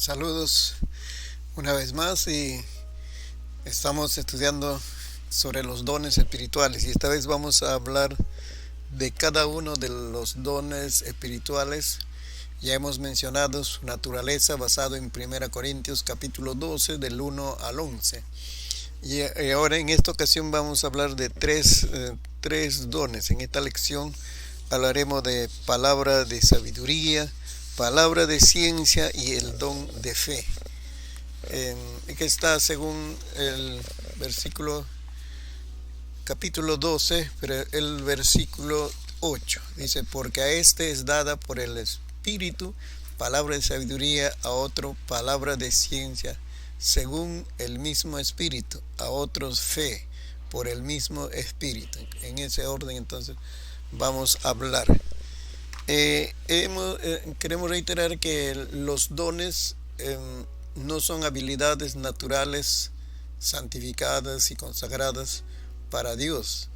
Saludos una vez más y estamos estudiando sobre los dones espirituales y esta vez vamos a hablar de cada uno de los dones espirituales. Ya hemos mencionado su naturaleza basado en 1 Corintios capítulo 12 del 1 al 11 y ahora en esta ocasión vamos a hablar de tres dones. En esta lección hablaremos de palabra de sabiduría, palabra de ciencia y el don de fe. Que está según el versículo capítulo 12, pero el versículo 8 dice: porque a este es dada por el Espíritu palabra de sabiduría, a otro palabra de ciencia según el mismo Espíritu, a otros fe por el mismo Espíritu. En ese orden entonces vamos a hablar. Queremos reiterar que los dones no son habilidades naturales santificadas y consagradas para Dios,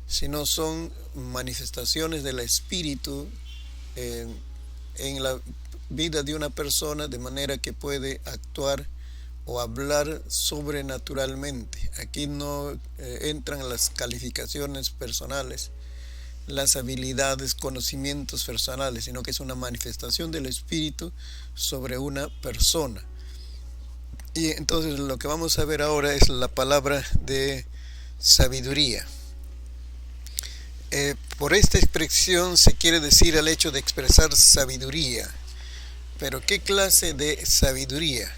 sino son manifestaciones del Espíritu en la vida de una persona, de manera que puede actuar o hablar sobrenaturalmente. Aquí no entran las calificaciones personales, las habilidades, conocimientos personales, sino que es una manifestación del Espíritu sobre una persona. Y entonces lo que vamos a ver ahora es la palabra de sabiduría. Por esta expresión se quiere decir el hecho de expresar sabiduría. Pero ¿qué clase de sabiduría?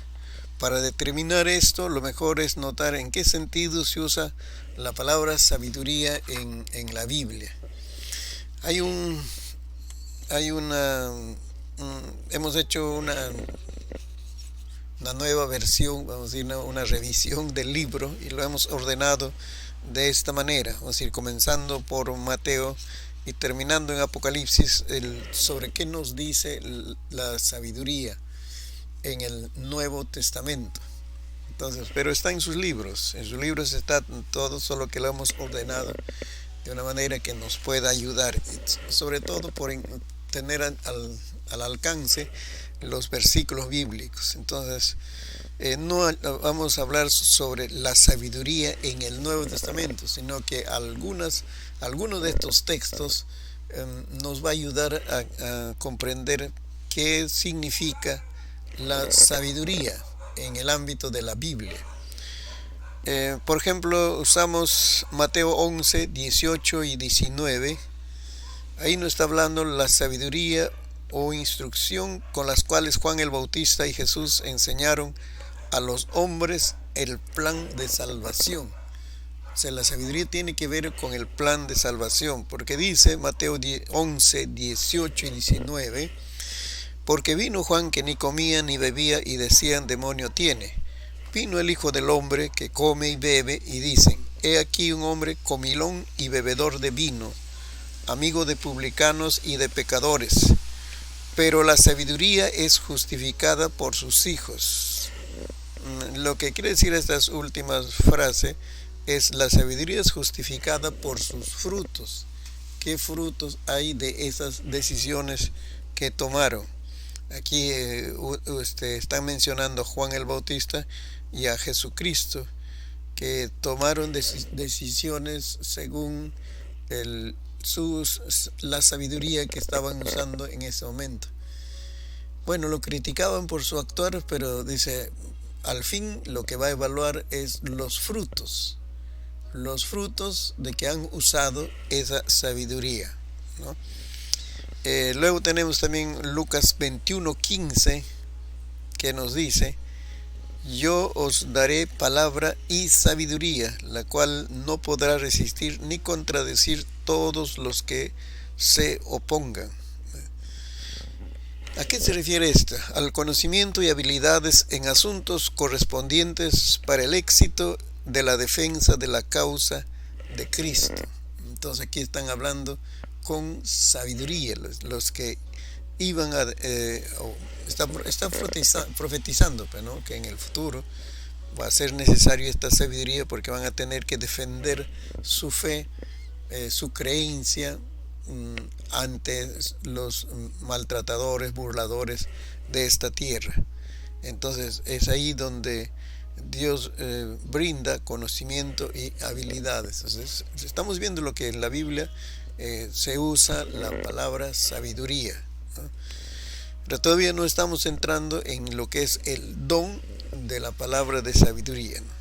Para determinar esto, lo mejor es notar en qué sentido se usa la palabra sabiduría en la Biblia. Hemos hecho una nueva versión, vamos a decir, una revisión del libro, y lo hemos ordenado de esta manera, vamos a decir, comenzando por Mateo y terminando en Apocalipsis, sobre qué nos dice la sabiduría en el Nuevo Testamento. Entonces, pero está en sus libros está todo, solo que lo hemos ordenado de una manera que nos pueda ayudar, sobre todo por tener al alcance los versículos bíblicos. Entonces, no vamos a hablar sobre la sabiduría en el Nuevo Testamento, sino que algunos de estos textos nos va a ayudar a comprender qué significa la sabiduría en el ámbito de la Biblia. Por ejemplo, usamos Mateo 11, 18 y 19. Ahí nos está hablando la sabiduría o instrucción con las cuales Juan el Bautista y Jesús enseñaron a los hombres el plan de salvación. O sea, la sabiduría tiene que ver con el plan de salvación, porque dice Mateo 11, 18 y 19: porque vino Juan, que ni comía ni bebía, y decían: demonio tiene. Vino el Hijo del Hombre, que come y bebe, y dicen: he aquí un hombre comilón y bebedor de vino, amigo de publicanos y de pecadores. Pero la sabiduría es justificada por sus hijos. Lo que quiere decir estas últimas frases es: la sabiduría es justificada por sus frutos. ¿Qué frutos hay de esas decisiones que tomaron? Aquí están mencionando a Juan el Bautista y a Jesucristo, que tomaron decisiones según la sabiduría que estaban usando en ese momento. Bueno, lo criticaban por su actuar, pero dice, al fin lo que va a evaluar es los frutos de que han usado esa sabiduría, ¿no? Luego tenemos también Lucas 21:15, que nos dice: yo os daré palabra y sabiduría, la cual no podrá resistir ni contradecir todos los que se opongan. ¿A qué se refiere esto? Al conocimiento y habilidades en asuntos correspondientes para el éxito de la defensa de la causa de Cristo. Entonces aquí están hablando con sabiduría los que iban a están profetizando, ¿no?, que en el futuro va a ser necesario esta sabiduría, porque van a tener que defender su fe, su creencia ante los maltratadores, burladores de esta tierra. Entonces es ahí donde Dios brinda conocimiento y habilidades. Entonces, estamos viendo lo que en la Biblia se usa la palabra sabiduría, ¿no? Pero todavía no estamos entrando en lo que es el don de la palabra de sabiduría, ¿no?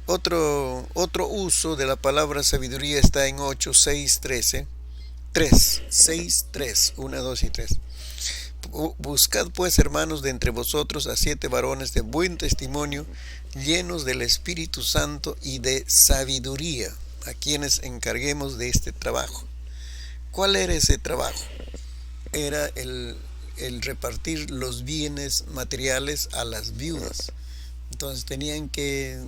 Otro uso de la palabra sabiduría está en 8, 6, 13. 3, 6, 3, 1, 2 y 3. Buscad pues, hermanos, de entre vosotros a 7 varones de buen testimonio, llenos del Espíritu Santo y de sabiduría, a quienes encarguemos de este trabajo. ¿Cuál era ese trabajo? Era el repartir los bienes materiales a las viudas. Entonces tenían que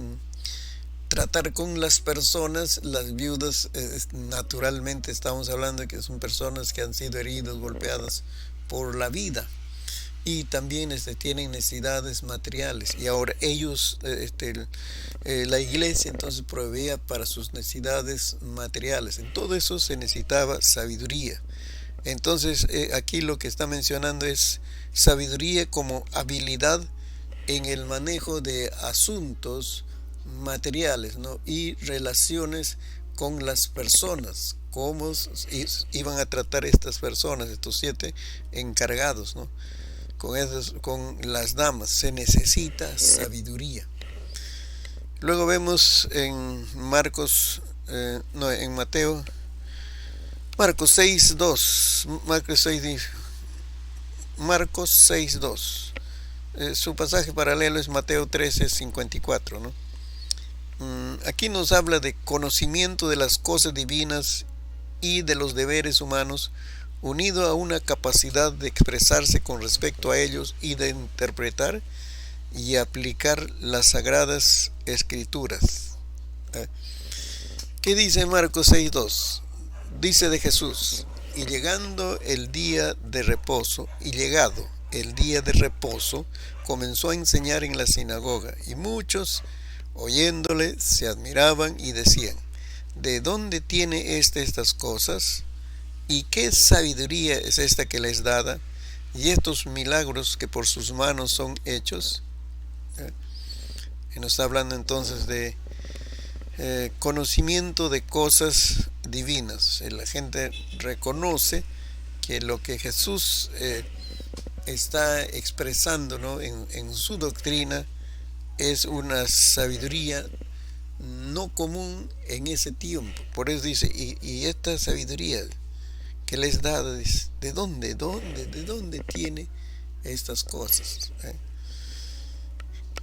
tratar con las personas, las viudas, naturalmente estamos hablando de que son personas que han sido heridas, golpeadas por la vida, y también tienen necesidades materiales, y ahora ellos, la iglesia entonces proveía para sus necesidades materiales. En todo eso se necesitaba sabiduría. Entonces aquí lo que está mencionando es sabiduría como habilidad en el manejo de asuntos materiales, ¿no? Y relaciones con las personas, cómo iban a tratar estas personas, estos 7 encargados, ¿no? Con las damas se necesita sabiduría. Luego vemos en Marcos, en Mateo, Marcos 6:2, Marcos 6:2. Su pasaje paralelo es Mateo 13:54, ¿no? Aquí nos habla de conocimiento de las cosas divinas y de los deberes humanos, unido a una capacidad de expresarse con respecto a ellos y de interpretar y aplicar las sagradas escrituras. ¿Qué dice Marcos 6:2? Dice de Jesús: y llegado el día de reposo, comenzó a enseñar en la sinagoga, y muchos, oyéndole, se admiraban y decían: ¿de dónde tiene estas cosas? ¿Y qué sabiduría es esta que les dada? ¿Y estos milagros que por sus manos son hechos? Y nos está hablando entonces de conocimiento de cosas divinas. La gente reconoce que lo que Jesús está expresando, ¿no?, en su doctrina es una sabiduría no común en ese tiempo. Por eso dice, y esta sabiduría que les da, ¿de dónde tiene estas cosas?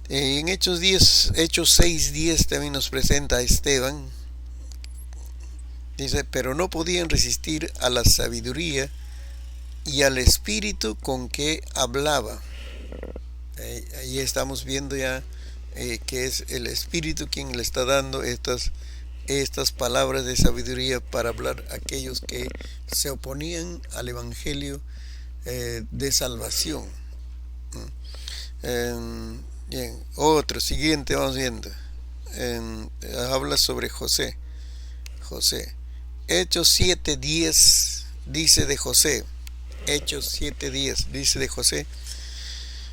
En Hechos 6:10 también nos presenta a Esteban. Dice: pero no podían resistir a la sabiduría y al espíritu con que hablaba. Ahí estamos viendo ya que es el Espíritu quien le está dando estas palabras de sabiduría para hablar a aquellos que se oponían al Evangelio de salvación. Bien, siguiente, vamos viendo. Habla sobre José. Hechos 7:10 dice de José.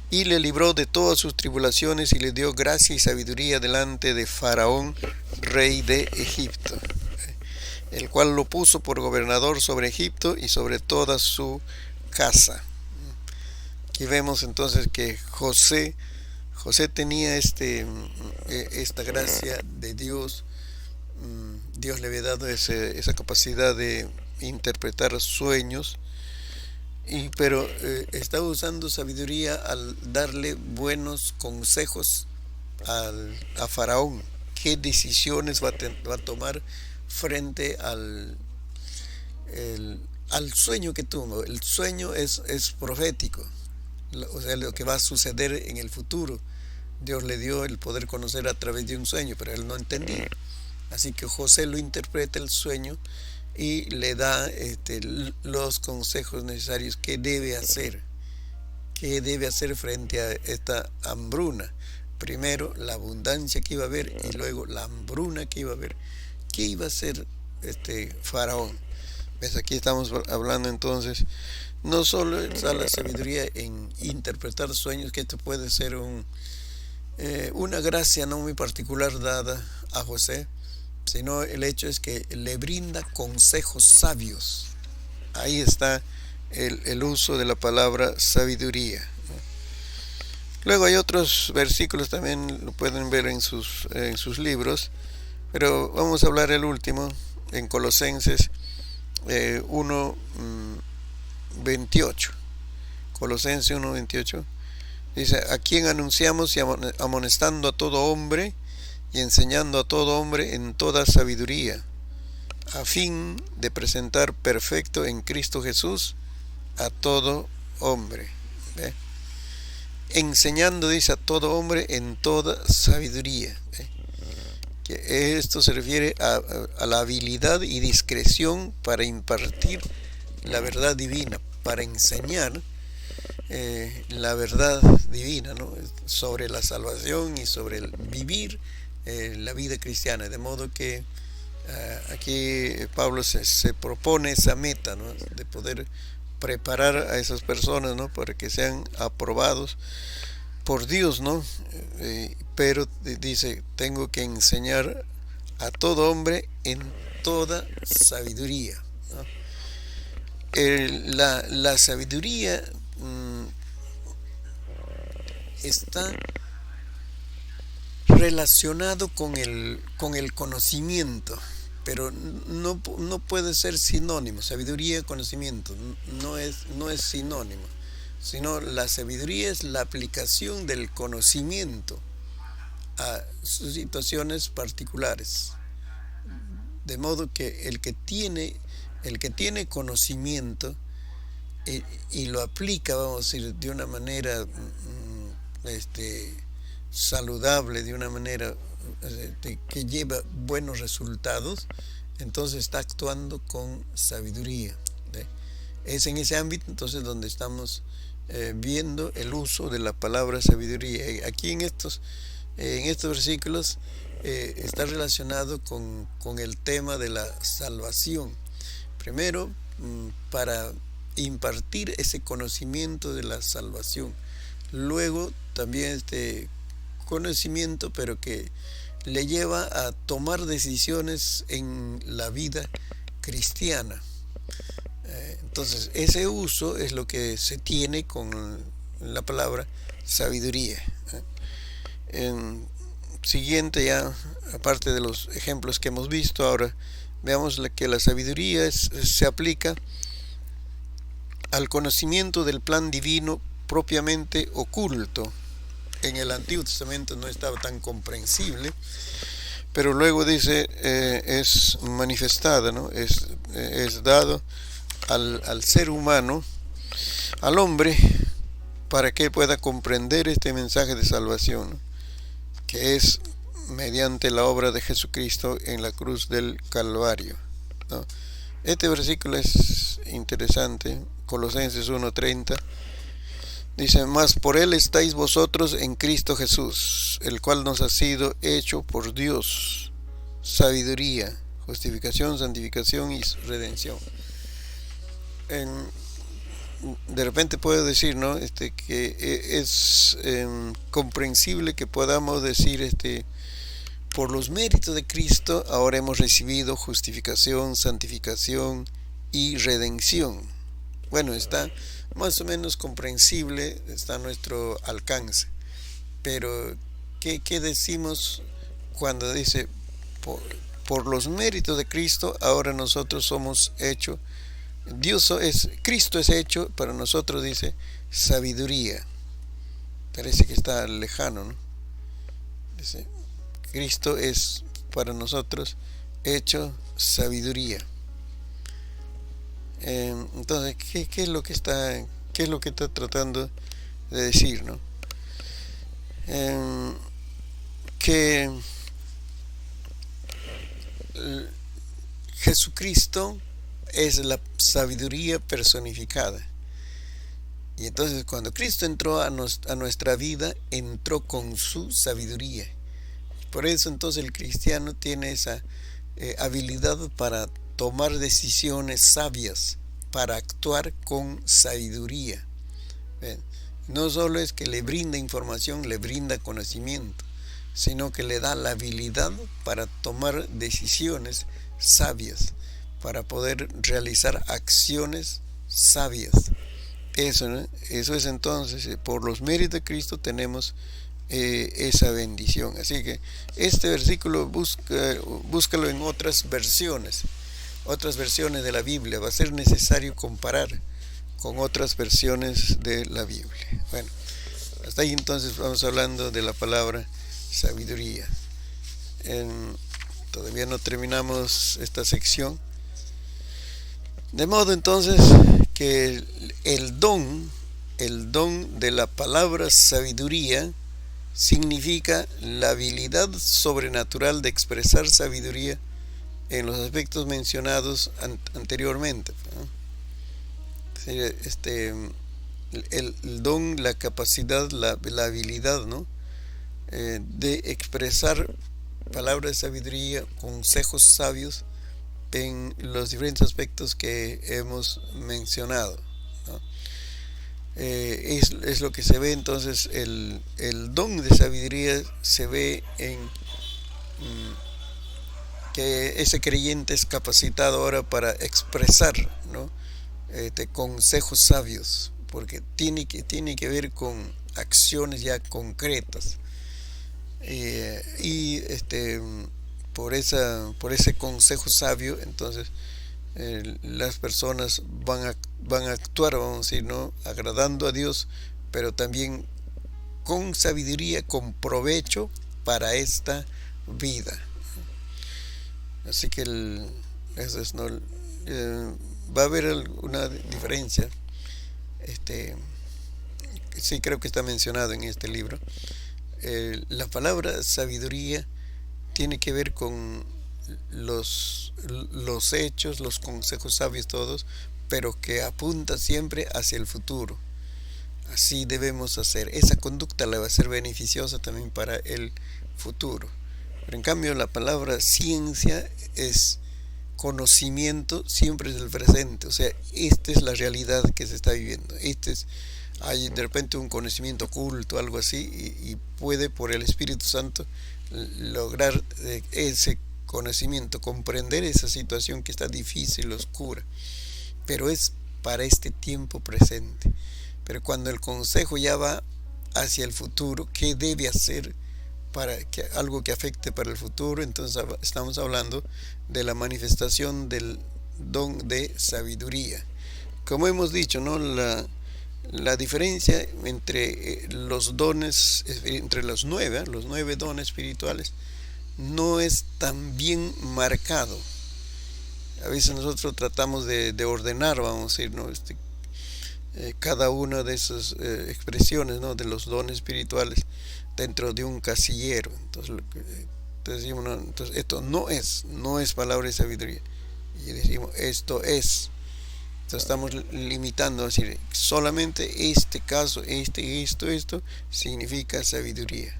Y le libró de todas sus tribulaciones y le dio gracia y sabiduría delante de Faraón, rey de Egipto, el cual lo puso por gobernador sobre Egipto y sobre toda su casa. Aquí vemos entonces que José tenía esta gracia de Dios. Dios le había dado esa capacidad de interpretar sueños, pero está usando sabiduría al darle buenos consejos a Faraón. ¿Qué decisiones va a tomar frente al sueño que tuvo? El sueño es profético, o sea, lo que va a suceder en el futuro. Dios le dio el poder conocer a través de un sueño, pero él no entendía. Así que José lo interpreta el sueño y le da los consejos necesarios. ¿Qué debe hacer frente a esta hambruna? Primero la abundancia que iba a haber y luego la hambruna que iba a haber. ¿Qué iba a hacer Faraón? ¿Ves? Aquí estamos hablando entonces, no solo está la sabiduría en interpretar sueños, que esto puede ser una gracia no muy particular dada a José, sino el hecho es que le brinda consejos sabios. Ahí está el uso de la palabra sabiduría. Luego hay otros versículos, también lo pueden ver en sus libros, pero vamos a hablar el último, en Colosenses 1:28. Colosenses 1:28 dice: a quien anunciamos y amonestando a todo hombre y enseñando a todo hombre en toda sabiduría, a fin de presentar perfecto en Cristo Jesús a todo hombre. ¿Ve? Enseñando, dice, a todo hombre en toda sabiduría. ¿Ve? Que esto se refiere a la habilidad y discreción para impartir la verdad divina, para enseñar la verdad divina, ¿no? Sobre la salvación y sobre el vivir la vida cristiana. De modo que aquí Pablo se propone esa meta, ¿no? De poder preparar a esas personas, ¿no? Para que sean aprobados por Dios, ¿no? Pero dice, tengo que enseñar a todo hombre en toda sabiduría, ¿no? La sabiduría está relacionado con el conocimiento, pero no puede ser sinónimo. Sabiduría, conocimiento, no es sinónimo, sino la sabiduría es la aplicación del conocimiento a sus situaciones particulares. De modo que el que tiene conocimiento y lo aplica, vamos a decir, de una manera saludable, de una manera que lleva buenos resultados, entonces está actuando con sabiduría. Es en ese ámbito entonces donde estamos viendo el uso de la palabra sabiduría. Aquí en estos versículos está relacionado con el tema de la salvación. Primero, para impartir ese conocimiento de la salvación. Luego, también este conocimiento, pero que le lleva a tomar decisiones en la vida cristiana. Entonces, ese uso es lo que se tiene con la palabra sabiduría. Siguiente, ya aparte de los ejemplos que hemos visto, ahora veamos que la sabiduría se aplica al conocimiento del plan divino propiamente oculto. En el Antiguo Testamento no estaba tan comprensible, pero luego dice es manifestada, ¿no? Es dado al ser humano, al hombre, para que pueda comprender este mensaje de salvación, ¿no? Que es mediante la obra de Jesucristo en la cruz del Calvario, ¿no? Este versículo es interesante, Colosenses 1:30. Dice: mas por él estáis vosotros en Cristo Jesús, el cual nos ha sido hecho por Dios sabiduría, justificación, santificación y redención. De repente puedo decir, ¿no? Que es comprensible que podamos decir, por los méritos de Cristo ahora hemos recibido justificación, santificación y redención. Bueno, está más o menos comprensible, está a nuestro alcance. Pero ¿qué decimos cuando dice por los méritos de Cristo ahora nosotros somos hechos? Cristo es hecho para nosotros, dice, sabiduría. Parece que está lejano, ¿no? Dice, Cristo es para nosotros hecho sabiduría. Entonces, ¿qué es lo que está tratando de decir, ¿no? Que Jesucristo es la sabiduría personificada. Y entonces cuando Cristo entró a nuestra vida, entró con su sabiduría. Por eso entonces el cristiano tiene esa habilidad para tomar decisiones sabias, para actuar con sabiduría. ¿Ven? No solo es que le brinda información, le brinda conocimiento, sino que le da la habilidad para tomar decisiones sabias, para poder realizar acciones sabias. Eso, ¿no? Eso es entonces, por los méritos de Cristo tenemos esa bendición. Así que este versículo búscalo en otras versiones de la Biblia. Va a ser necesario comparar con otras versiones de la Biblia. Bueno, hasta ahí entonces vamos hablando de la palabra sabiduría. Todavía no terminamos esta sección. De modo entonces que el don de la palabra sabiduría significa la habilidad sobrenatural de expresar sabiduría en los aspectos mencionados anteriormente, ¿no? El don, la capacidad, la habilidad, ¿no? De expresar palabras de sabiduría, consejos sabios en los diferentes aspectos que hemos mencionado, ¿no? Es lo que se ve entonces, el don de sabiduría se ve en que ese creyente es capacitado ahora para expresar, ¿no? Consejos sabios, porque tiene que ver con acciones ya concretas, y por ese consejo sabio, entonces las personas van a actuar, vamos a decir, ¿no? Agradando a Dios, pero también con sabiduría, con provecho para esta vida. Así que eso es, ¿no? Va a haber alguna diferencia. Sí, creo que está mencionado en este libro. La palabra sabiduría tiene que ver con los hechos, los consejos sabios todos, pero que apunta siempre hacia el futuro. Así debemos hacer. Esa conducta le va a ser beneficiosa también para el futuro. Pero en cambio la palabra ciencia es conocimiento, siempre es el presente. O sea, esta es la realidad que se está viviendo. Hay de repente un conocimiento oculto, algo así, y puede por el Espíritu Santo lograr ese conocimiento, comprender esa situación que está difícil, oscura, pero es para este tiempo presente. Pero cuando el consejo ya va hacia el futuro, ¿qué debe hacer para que algo que afecte para el futuro? Entonces estamos hablando de la manifestación del don de sabiduría. Como hemos dicho, ¿no? La diferencia entre los dones, entre los nueve dones espirituales, no es tan bien marcado. A veces nosotros tratamos de ordenar, vamos a decir, ¿no? Cada una de esas expresiones, ¿no? De los dones espirituales dentro de un casillero. Entonces decimos, ¿no? Entonces esto no es palabra de sabiduría, y decimos esto es. Entonces estamos limitando, es decir, solamente este caso, esto significa sabiduría.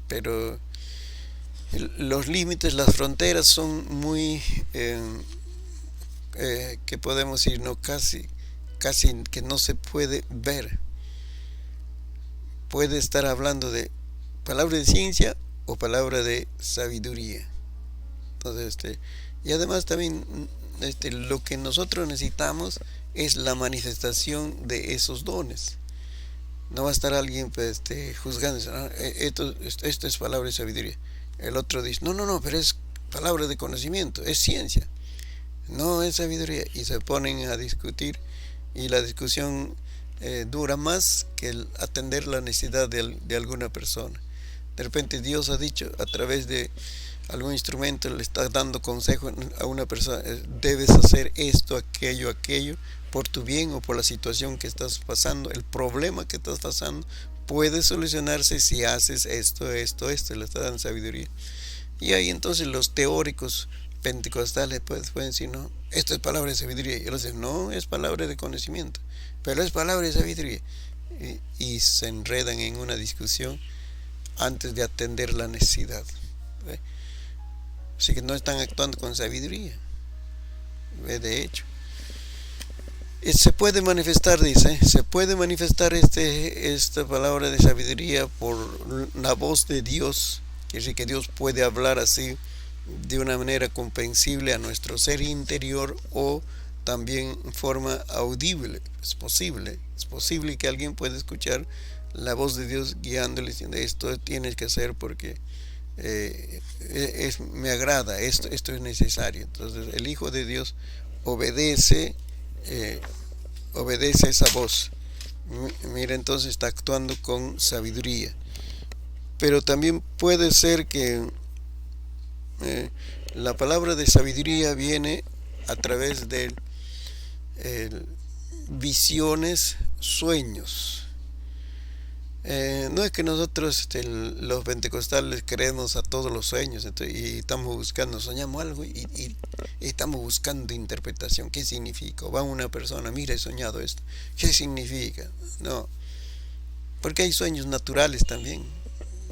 Pero los límites, las fronteras son muy que podemos decir, no, casi que no se puede ver. Puede estar hablando de palabra de ciencia o palabra de sabiduría. Entonces, y además también lo que nosotros necesitamos es la manifestación de esos dones. No va a estar alguien juzgando, ¿no? Esto es palabra de sabiduría. El otro dice, no, pero es palabra de conocimiento, es ciencia, no es sabiduría. Y se ponen a discutir, y la discusión dura más que el atender la necesidad de alguna persona. De repente Dios ha dicho a través de algún instrumento, le está dando consejo a una persona, debes hacer esto, aquello, por tu bien o por la situación que estás pasando, el problema que estás pasando puede solucionarse si haces esto, le está dando sabiduría. Y ahí entonces los teóricos pentecostales pueden decir, no, esto es palabra de sabiduría, y ellos dicen, no, es palabra de conocimiento, pero es palabra de sabiduría, y se enredan en una discusión antes de atender la necesidad. Así que no están actuando con sabiduría. de hecho. Se puede manifestar, dice, se puede manifestar esta palabra de sabiduría por la voz de Dios, que es que Dios puede hablar así de una manera comprensible a nuestro ser interior, o también en forma audible. Es posible que alguien pueda escuchar la voz de Dios guiándole, diciendo esto tienes que hacer porque me agrada, esto es necesario. Entonces el Hijo de Dios obedece eh, obedece esa voz. Mira, entonces está actuando con sabiduría. Pero también puede ser que la palabra de sabiduría viene a través de visiones, sueños. No es que nosotros, los pentecostales, creemos a todos los sueños, y estamos buscando, soñamos algo y estamos buscando interpretación. ¿Qué significa? O va una persona, mira, he soñado esto, ¿qué significa? No, porque hay sueños naturales también,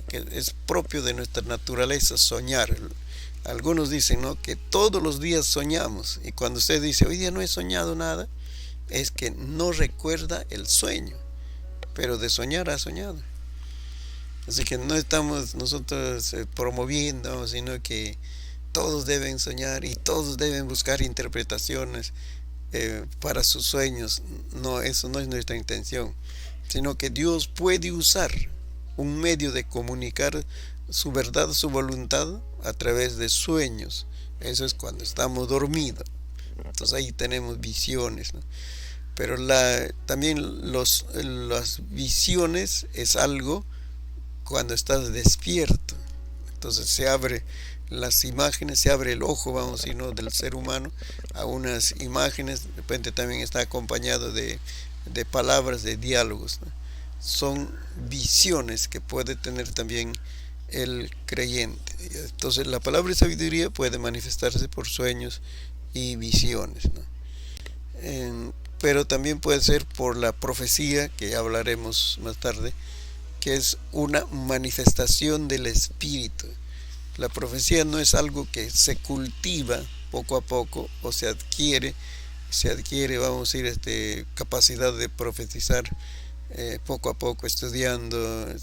que es propio de nuestra naturaleza soñar. Algunos dicen, ¿no?, que todos los días soñamos, y cuando usted dice, hoy día no he soñado nada, es que no recuerda el sueño, pero de soñar ha soñado. Así que no estamos nosotros promoviendo, sino que todos deben soñar y todos deben buscar interpretaciones para sus sueños. No, eso no es nuestra intención, sino que Dios puede usar un medio de comunicar su verdad, su voluntad, a través de sueños. Eso es cuando estamos dormidos. Entonces ahí tenemos visiones, ¿no? Pero también las visiones es algo cuando estás despierto. Entonces se abre las imágenes, se abre el ojo, vamos a decir, ¿no?, del ser humano a unas imágenes. De repente también está acompañado de palabras, de diálogos, ¿no? Son visiones que puede tener también el creyente. Entonces la palabra de sabiduría puede manifestarse por sueños y visiones, ¿no? Pero también puede ser por la profecía, que hablaremos más tarde, que es una manifestación del Espíritu. La profecía no es algo que se cultiva poco a poco o se adquiere, vamos a decir, capacidad de profetizar poco a poco, estudiando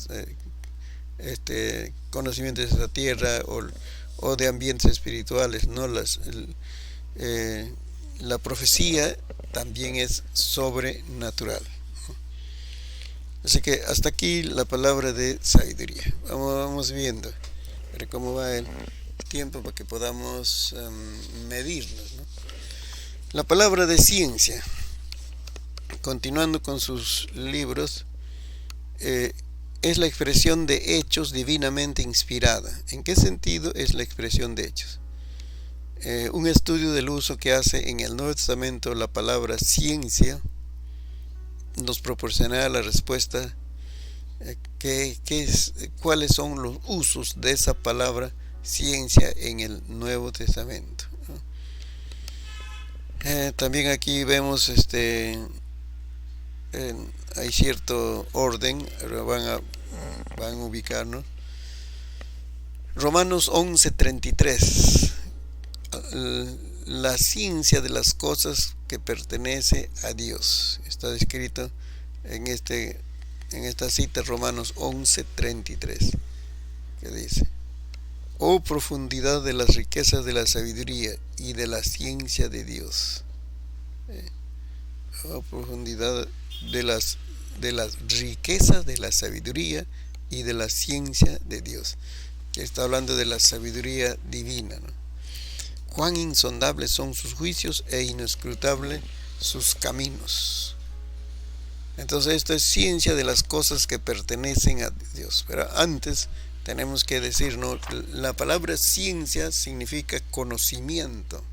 conocimientos de esta tierra o de ambientes espirituales, ¿no? La profecía también es sobrenatural. Así que hasta aquí la palabra de sabiduría. Vamos viendo cómo va el tiempo para que podamos medirnos, ¿no? La palabra de ciencia, continuando con sus libros, es la expresión de hechos divinamente inspirada. ¿En qué sentido es la expresión de hechos? Un estudio del uso que hace en el Nuevo Testamento la palabra ciencia nos proporcionará la respuesta cuáles son los usos de esa palabra ciencia en el Nuevo Testamento, ¿no? También aquí vemos hay cierto orden, van a ubicarnos. Romanos 11:33, la ciencia de las cosas que pertenece a Dios. Está escrito en esta cita, Romanos 11:33, que dice: oh profundidad de las riquezas de la sabiduría y de la ciencia de Dios. Oh profundidad de las riquezas de la sabiduría y de la ciencia de Dios, que está hablando de la sabiduría divina, ¿no? Cuán insondables son sus juicios e inescrutables sus caminos. Entonces esto es ciencia de las cosas que pertenecen a Dios. Pero antes tenemos que decir, ¿no?, la palabra ciencia significa conocimiento.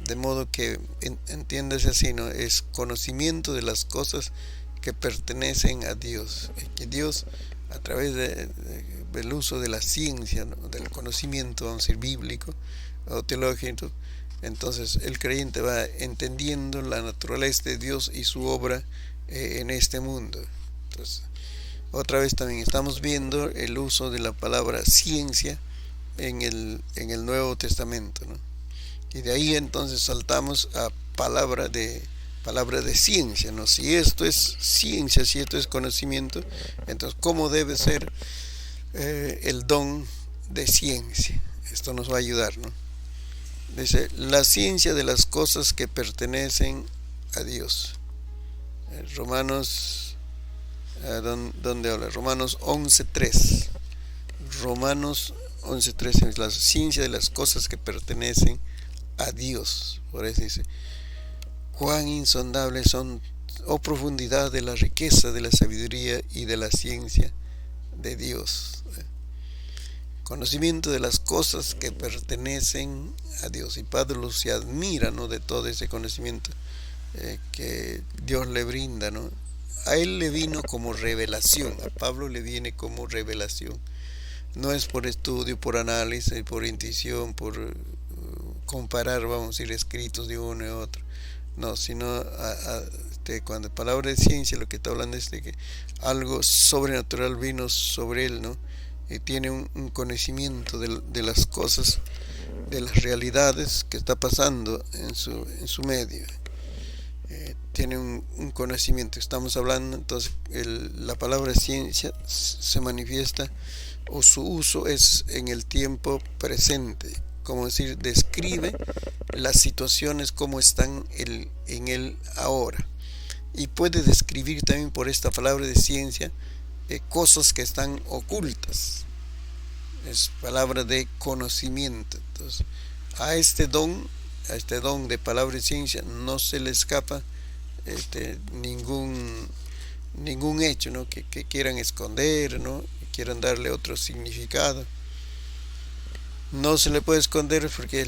De modo que entiéndase así, ¿no? Es conocimiento de las cosas que pertenecen a Dios. Que Dios, a través del uso de la ciencia, ¿no?, del conocimiento, vamos a decir, bíblico o teológico, entonces el creyente va entendiendo la naturaleza de Dios y su obra en este mundo. Entonces, otra vez también estamos viendo el uso de la palabra ciencia en el Nuevo Testamento, ¿no? Y de ahí entonces saltamos a palabra de ciencia, ¿no? Si esto es ciencia, si esto es conocimiento, entonces ¿cómo debe ser el don de ciencia? Esto nos va a ayudar, ¿no? Dice, la ciencia de las cosas que pertenecen a Dios. Romanos, ¿dónde habla? Romanos 11.3. Romanos 11.3 es la ciencia de las cosas que pertenecen a Dios. Por eso dice, cuán insondables son, oh profundidad de la riqueza, de la sabiduría y de la ciencia de Dios. Conocimiento de las cosas que pertenecen a Dios. Y Pablo se admira, ¿no?, de todo ese conocimiento que Dios le brinda, ¿no? A él le vino como revelación, a Pablo le viene como revelación. No es por estudio, por análisis, por intuición, por comparar, vamos a decir, escritos de uno y otro. No, sino cuando palabra de ciencia lo que está hablando es de que algo sobrenatural vino sobre él, ¿no? Y tiene un conocimiento de las cosas, de las realidades que está pasando en su medio. Tiene un conocimiento. Estamos hablando, entonces, la palabra ciencia se manifiesta, o su uso es en el tiempo presente, como decir, describe las situaciones como están en el ahora. Y puede describir también por esta palabra de ciencia cosas que están ocultas. Es palabra de conocimiento. Entonces, a este don de palabra de ciencia no se le escapa ningún hecho, ¿no?, que quieran esconder, ¿no?, que quieran darle otro significado. No se le puede esconder porque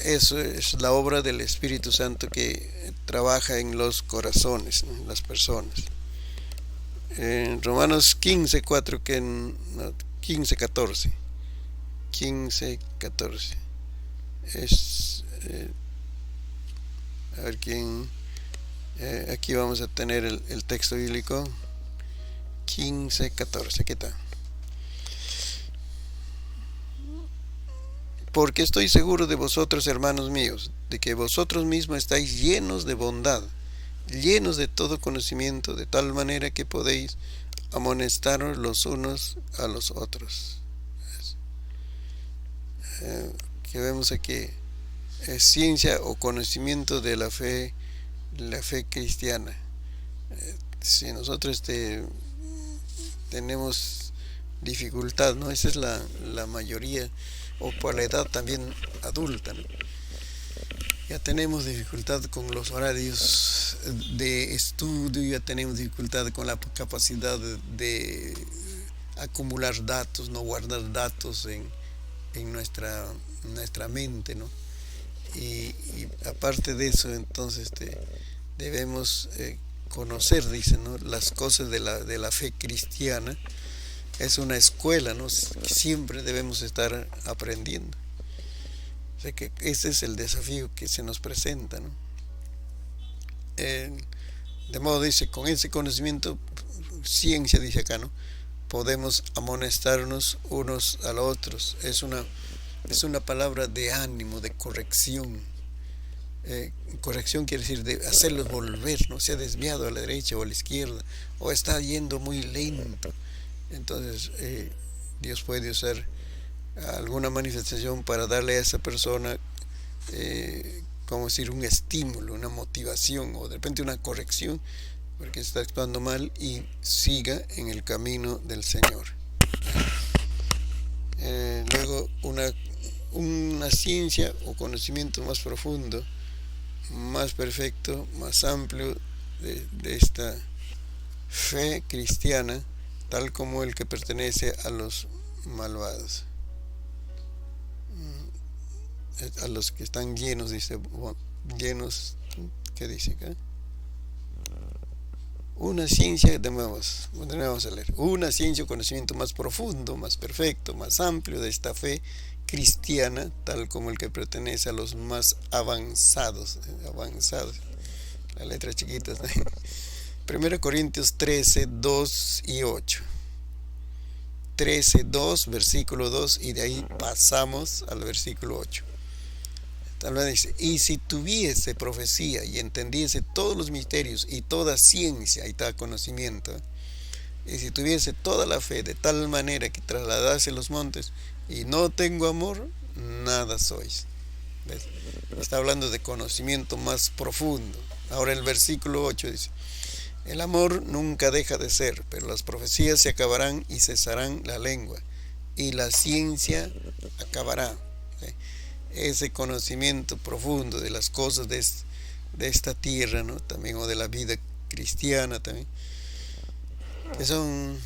eso es la obra del Espíritu Santo que trabaja en los corazones, ¿no?, en las personas. En Romanos 15.4, 15.14 es a ver quién. Aquí vamos a tener el texto bíblico 15.14. ¿Qué tal? Porque estoy seguro de vosotros, hermanos míos, de que vosotros mismos estáis llenos de bondad, llenos de todo conocimiento, de tal manera que podéis amonestaros los unos a los otros. Que vemos aquí ciencia o conocimiento de la fe cristiana. Si nosotros tenemos dificultad, ¿no? Esa es la mayoría, o por la edad también adulta, ¿no? Ya tenemos dificultad con los horarios de estudio, ya tenemos dificultad con la capacidad de acumular datos, no guardar datos en nuestra mente, ¿no? Y aparte de eso, entonces debemos conocer, dicen, ¿no?, las cosas de la fe cristiana. Es una escuela, ¿no? Siempre debemos estar aprendiendo. O sea que ese es el desafío que se nos presenta, ¿no? De modo, dice, con ese conocimiento, ciencia, dice acá, ¿no?, podemos amonestarnos unos a los otros. Es una palabra de ánimo, de corrección. Corrección quiere decir de hacerlos volver, no se ha desviado a la derecha o a la izquierda, o está yendo muy lento. Entonces Dios puede usar alguna manifestación para darle a esa persona como decir, un estímulo, una motivación, o de repente una corrección, porque está actuando mal, y siga en el camino del Señor. Luego una ciencia o conocimiento más profundo, más perfecto, más amplio de esta fe cristiana, tal como el que pertenece a los malvados, a los que están llenos, dice, llenos, ¿qué dice acá? Una ciencia, vamos a leer, una ciencia o conocimiento más profundo, más perfecto, más amplio de esta fe cristiana, tal como el que pertenece a los más avanzados, la letra chiquita, ¿no? 1 Corintios 13, 2 y 8. 13, 2, versículo 2, y de ahí pasamos al versículo 8. Tal vez dice, y si tuviese profecía y entendiese todos los misterios y toda ciencia y tal conocimiento, y si tuviese toda la fe de tal manera que trasladase los montes y no tengo amor, nada sois. ¿Ves? Está hablando de conocimiento más profundo. Ahora el versículo 8 dice, el amor nunca deja de ser, pero las profecías se acabarán y cesarán la lengua, y la ciencia acabará. ¿Sí? Ese conocimiento profundo de las cosas de esta tierra, ¿no? También, o de la vida cristiana también, que son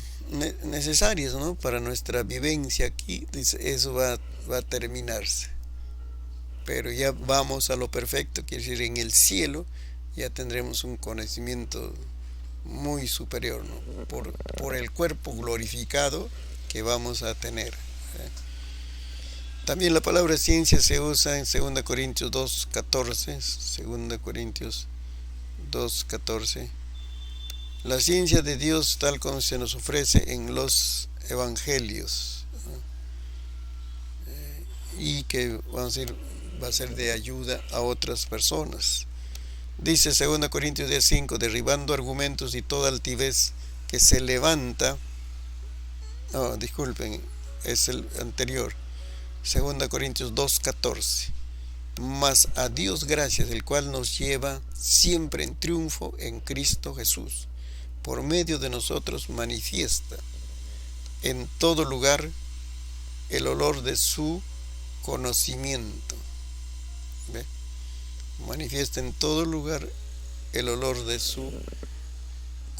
necesarios, ¿no? Para nuestra vivencia aquí, eso va a terminarse. Pero ya vamos a lo perfecto, quiere decir, en el cielo ya tendremos un conocimiento muy superior, ¿no? Por el cuerpo glorificado que vamos a tener. También la palabra ciencia se usa en 2 Corintios 2:14, 2 Corintios 2:14. La ciencia de Dios tal como se nos ofrece en los evangelios, y que vamos a decir, va a ser de ayuda a otras personas. Dice 2 Corintios 10:5, derribando argumentos y toda altivez que se levanta. No, disculpen, es el anterior. 2 Corintios 2:14. Mas a Dios gracias, el cual nos lleva siempre en triunfo en Cristo Jesús. Por medio de nosotros manifiesta en todo lugar el olor de su conocimiento. ¿Ve? Manifiesta en todo lugar el olor de su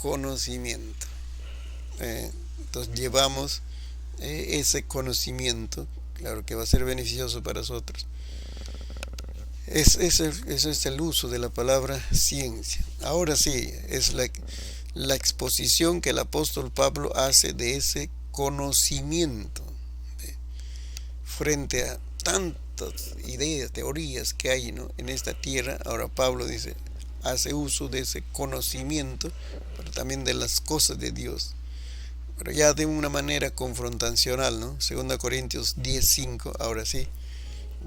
conocimiento. Entonces llevamos ese conocimiento, claro que va a ser beneficioso para nosotros. Ese es el uso de la palabra ciencia. Ahora sí, es la exposición que el apóstol Pablo hace de ese conocimiento, frente a tantas ideas, teorías que hay, ¿no?, en esta tierra. Ahora Pablo dice, hace uso de ese conocimiento, pero también de las cosas de Dios, pero ya de una manera confrontacional, ¿no? 2 Corintios 10:5, ahora sí,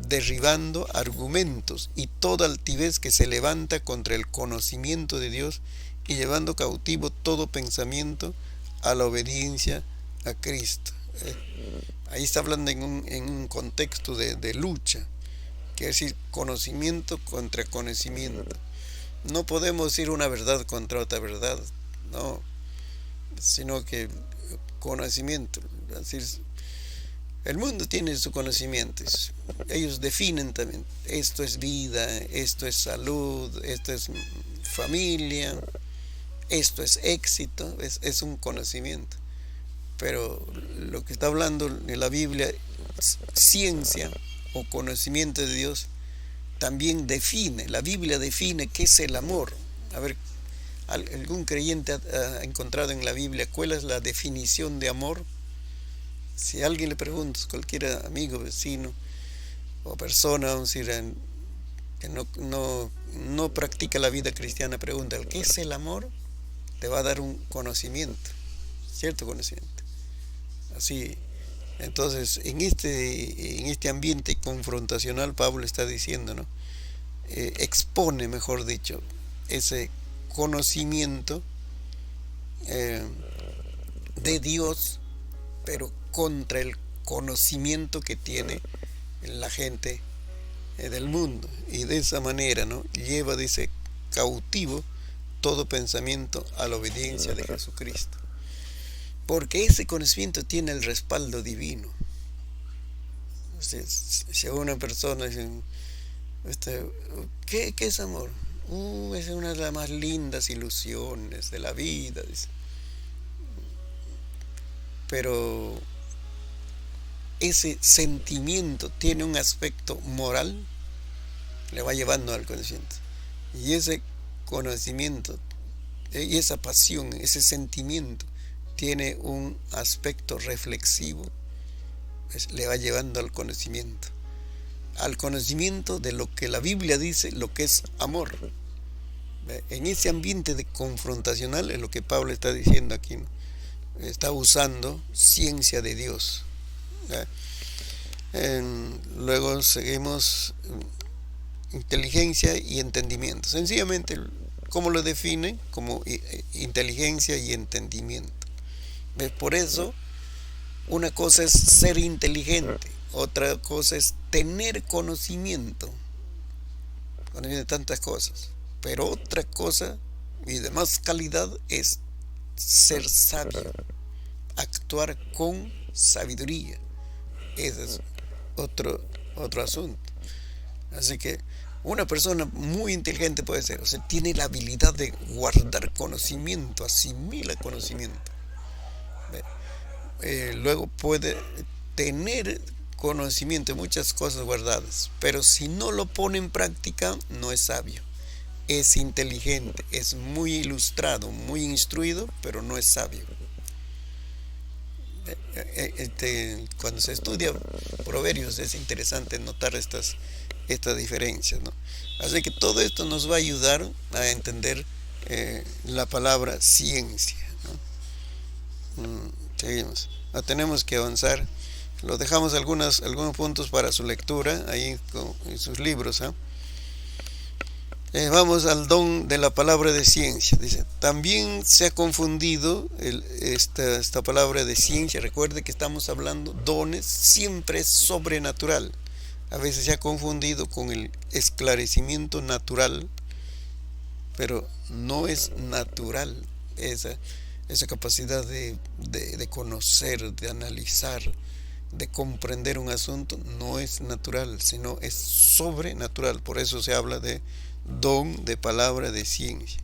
derribando argumentos y toda altivez que se levanta contra el conocimiento de Dios y llevando cautivo todo pensamiento a la obediencia a Cristo. Ahí está hablando en un contexto de lucha, quiere decir conocimiento contra conocimiento. No podemos decir una verdad contra otra verdad, no, sino que conocimiento. Es decir, el mundo tiene sus conocimientos, ellos definen también, esto es vida, esto es salud, esto es familia, esto es éxito, es un conocimiento. Pero lo que está hablando en la Biblia, ciencia o conocimiento de Dios, también define, la Biblia define qué es el amor. A ver, ¿algún creyente ha encontrado en la Biblia cuál es la definición de amor? Si a alguien le pregunta, cualquier amigo, vecino o persona, vamos a decir, que no practica la vida cristiana, pregunta, ¿qué es el amor? Te va a dar un conocimiento, cierto conocimiento. Así, entonces, en este ambiente confrontacional, Pablo está diciendo, ¿no? Expone, mejor dicho, ese conocimiento de Dios, pero contra el conocimiento que tiene la gente del mundo. Y de esa manera, ¿no?, lleva, dice, cautivo todo pensamiento a la obediencia de Jesucristo. Porque ese conocimiento tiene el respaldo divino. Si a una persona dice, ¿qué es amor? Es una de las más lindas ilusiones de la vida, dice. Pero ese sentimiento tiene un aspecto moral, le va llevando al conocimiento. Y ese conocimiento y esa pasión, ese sentimiento, tiene un aspecto reflexivo, pues le va llevando al conocimiento de lo que la Biblia dice, lo que es amor. En ese ambiente de confrontacional es lo que Pablo está diciendo aquí, ¿no? Está usando ciencia de Dios. Luego seguimos inteligencia y entendimiento. Sencillamente, ¿cómo lo define? Como inteligencia y entendimiento. Por eso, una cosa es ser inteligente, otra cosa es tener conocimiento de tantas cosas. Pero otra cosa y de más calidad es ser sabio, actuar con sabiduría. Ese es otro asunto. Así que una persona muy inteligente puede ser, o sea, tiene la habilidad de guardar conocimiento, asimila conocimiento. Luego puede tener conocimiento de muchas cosas guardadas, pero si no lo pone en práctica, no es sabio. Es inteligente, es muy ilustrado, muy instruido, pero no es sabio. Cuando se estudia Proverbios es interesante notar estas diferencias, ¿no? Así que todo esto nos va a ayudar a entender la palabra ciencia, ¿no? Seguimos. Tenemos que avanzar. Lo dejamos algunos puntos para su lectura ahí en sus libros. Vamos al don de la palabra de ciencia. Dice, también se ha confundido esta palabra de ciencia. Recuerde que estamos hablando dones, siempre es sobrenatural. A veces se ha confundido con el esclarecimiento natural, pero no es natural esa capacidad de conocer, de analizar, de comprender un asunto. No es natural, sino es sobrenatural. Por eso se habla de don de palabra de ciencia.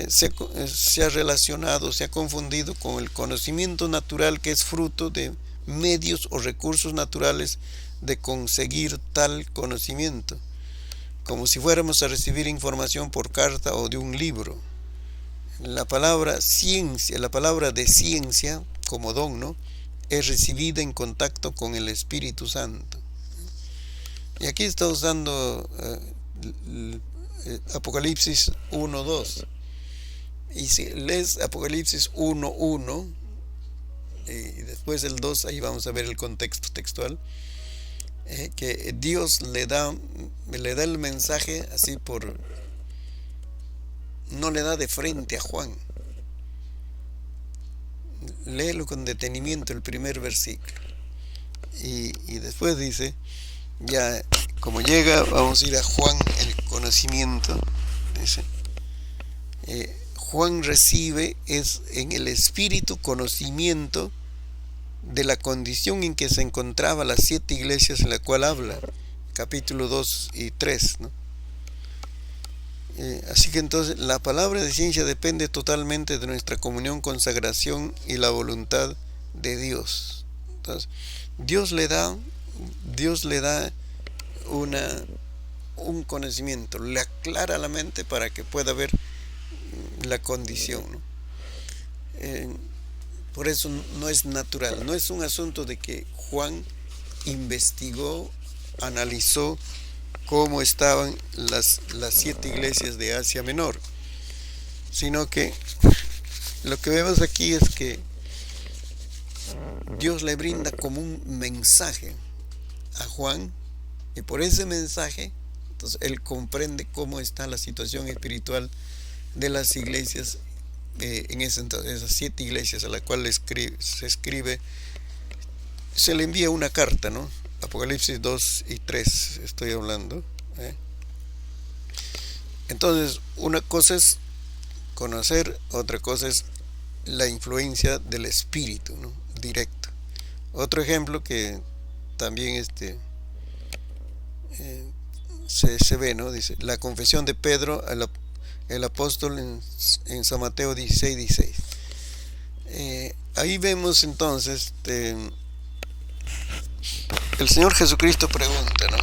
Se ha relacionado, se ha confundido con el conocimiento natural, que es fruto de medios o recursos naturales de conseguir tal conocimiento, como si fuéramos a recibir información por carta o de un libro. La palabra ciencia, la palabra de ciencia como don, ¿no?, es recibida en contacto con el Espíritu Santo. Y aquí está usando Apocalipsis 1:2. Y si lees Apocalipsis 1:1 y después el 2, ahí vamos a ver el contexto textual, que Dios le da el mensaje así no le da de frente a Juan. Léelo con detenimiento el primer versículo y después dice, ya como llega, vamos a ir a Juan, el conocimiento. Dice, Juan recibe en el Espíritu conocimiento de la condición en que se encontraba las 7 iglesias en la cual habla, capítulo 2 y 3, ¿no? Así que entonces la palabra de ciencia depende totalmente de nuestra comunión, consagración y la voluntad de Dios. Entonces, Dios le da un conocimiento, le aclara la mente para que pueda ver la condición, ¿no? Por eso no es natural, no es un asunto de que Juan investigó, analizó cómo estaban las 7 iglesias de Asia Menor, sino que lo que vemos aquí es que Dios le brinda como un mensaje a Juan, y por ese mensaje entonces él comprende cómo está la situación espiritual de las iglesias en esas 7 iglesias a las cuales se escribe, se le envía una carta, ¿no? Apocalipsis 2 y 3 estoy hablando. Entonces, una cosa es conocer, otra cosa es la influencia del Espíritu, ¿no?, directo. Otro ejemplo que también se ve, ¿no? Dice, la confesión de Pedro, el apóstol en San Mateo 16:16. Ahí vemos entonces, el Señor Jesucristo pregunta, ¿no?,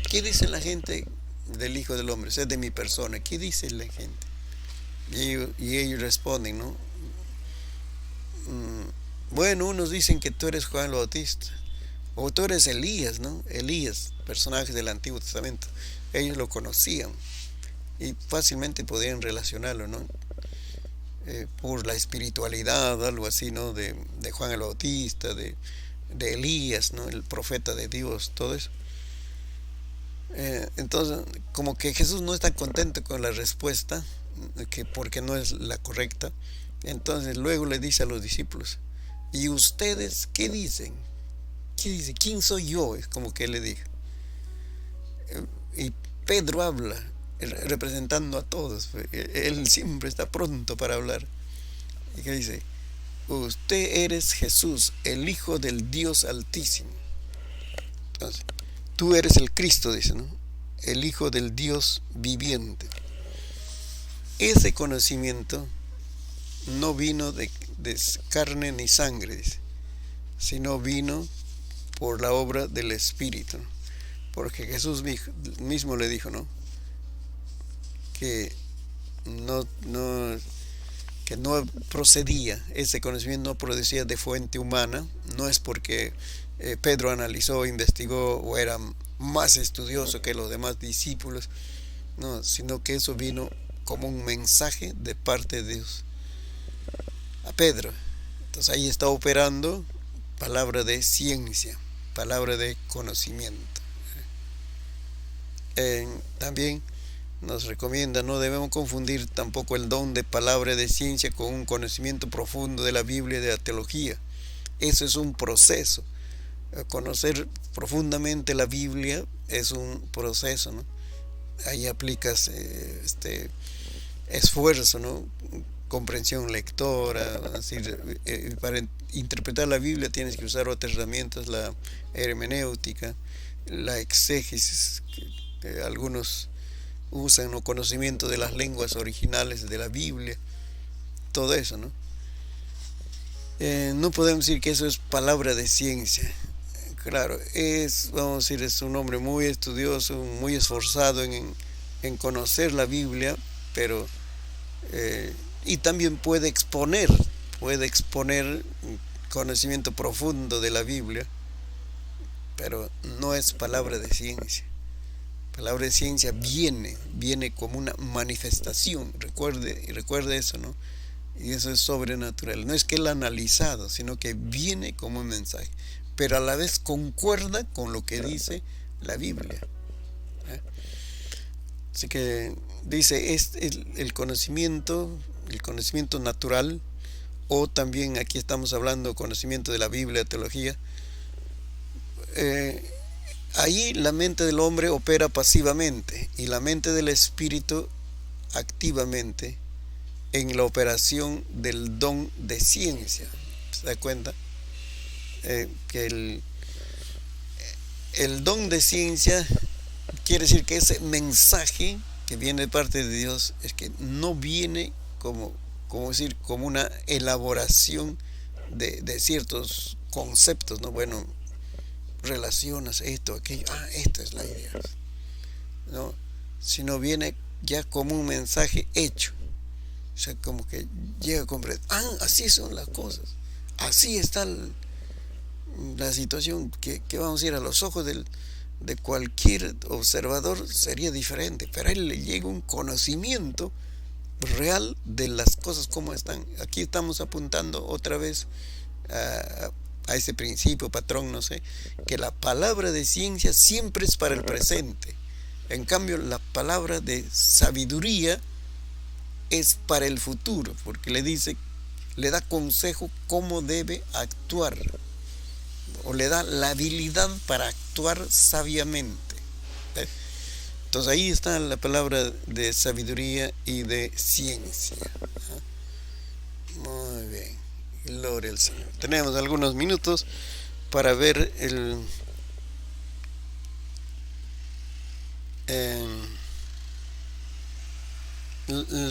¿qué dice la gente del Hijo del Hombre? O sea, de mi persona, ¿qué dice la gente? Y ellos responden, ¿no? Bueno, unos dicen que tú eres Juan el Bautista, o tú eres Elías, ¿no? Elías, personaje del Antiguo Testamento. Ellos lo conocían y fácilmente podían relacionarlo, ¿no? Por la espiritualidad, algo así, ¿no?, de Juan el Bautista, de Elías, ¿no?, el profeta de Dios, todo eso. Entonces, como que Jesús no está contento con la respuesta, porque no es la correcta. Entonces luego le dice a los discípulos, ¿y ustedes qué dicen? ¿Qué dice? ¿Quién soy yo? Es como que él le dijo. Y Pedro habla, representando a todos. Él siempre está pronto para hablar. Y que dice, usted eres Jesús, el Hijo del Dios Altísimo. Entonces, tú eres el Cristo, dice, ¿no? El Hijo del Dios viviente. Ese conocimiento no vino de carne ni sangre, dice, sino vino por la obra del Espíritu. Porque Jesús mismo le dijo, ¿no? Que no, no, que no procedía, ese conocimiento no procedía de fuente humana. No es porque Pedro analizó, investigó o era más estudioso que los demás discípulos, no, sino que eso vino como un mensaje de parte de Dios a Pedro. Entonces ahí está operando palabra de ciencia, palabra de conocimiento. También nos recomienda, no debemos confundir tampoco el don de palabra de ciencia con un conocimiento profundo de la Biblia y de la teología. Eso es un proceso. Conocer profundamente la Biblia es un proceso, ¿no? Ahí aplicas esfuerzo, ¿no? Comprensión lectora, así, para interpretar la Biblia tienes que usar otras herramientas, la hermenéutica, la exégesis, que algunos usan, o conocimiento de las lenguas originales de la Biblia, todo eso, ¿no? No podemos decir que eso es palabra de ciencia. Claro, vamos a decir, es un hombre muy estudioso, muy esforzado en conocer la Biblia, pero y también puede exponer conocimiento profundo de la Biblia, pero no es palabra de ciencia. Palabra de ciencia viene como una manifestación, recuerde eso, ¿no? Y eso es sobrenatural. No es que él ha analizado, sino que viene como un mensaje, pero a la vez concuerda con lo que dice la Biblia. Así que dice, es el conocimiento natural, o también aquí estamos hablando conocimiento de la Biblia, teología. Ahí la mente del hombre opera pasivamente y la mente del espíritu activamente en la operación del don de ciencia. ¿Se da cuenta? Que el don de ciencia quiere decir que ese mensaje que viene de parte de Dios es que no viene como una elaboración de ciertos conceptos, ¿no? Bueno, relacionas esto, aquello, esta es la idea, ¿no? Sino viene ya como un mensaje hecho. O sea, como que llega a comprender, así son las cosas, así está la situación, que vamos a ir a los ojos de cualquier observador sería diferente, pero a él le llega un conocimiento real de las cosas como están. Aquí estamos apuntando otra vez a ese principio, patrón, no sé, que la palabra de ciencia siempre es para el presente. En cambio, la palabra de sabiduría es para el futuro, porque le da consejo cómo debe actuar, o le da la habilidad para actuar sabiamente. Entonces ahí está la palabra de sabiduría y de ciencia. Muy bien, gloria al Señor. Tenemos algunos minutos para ver el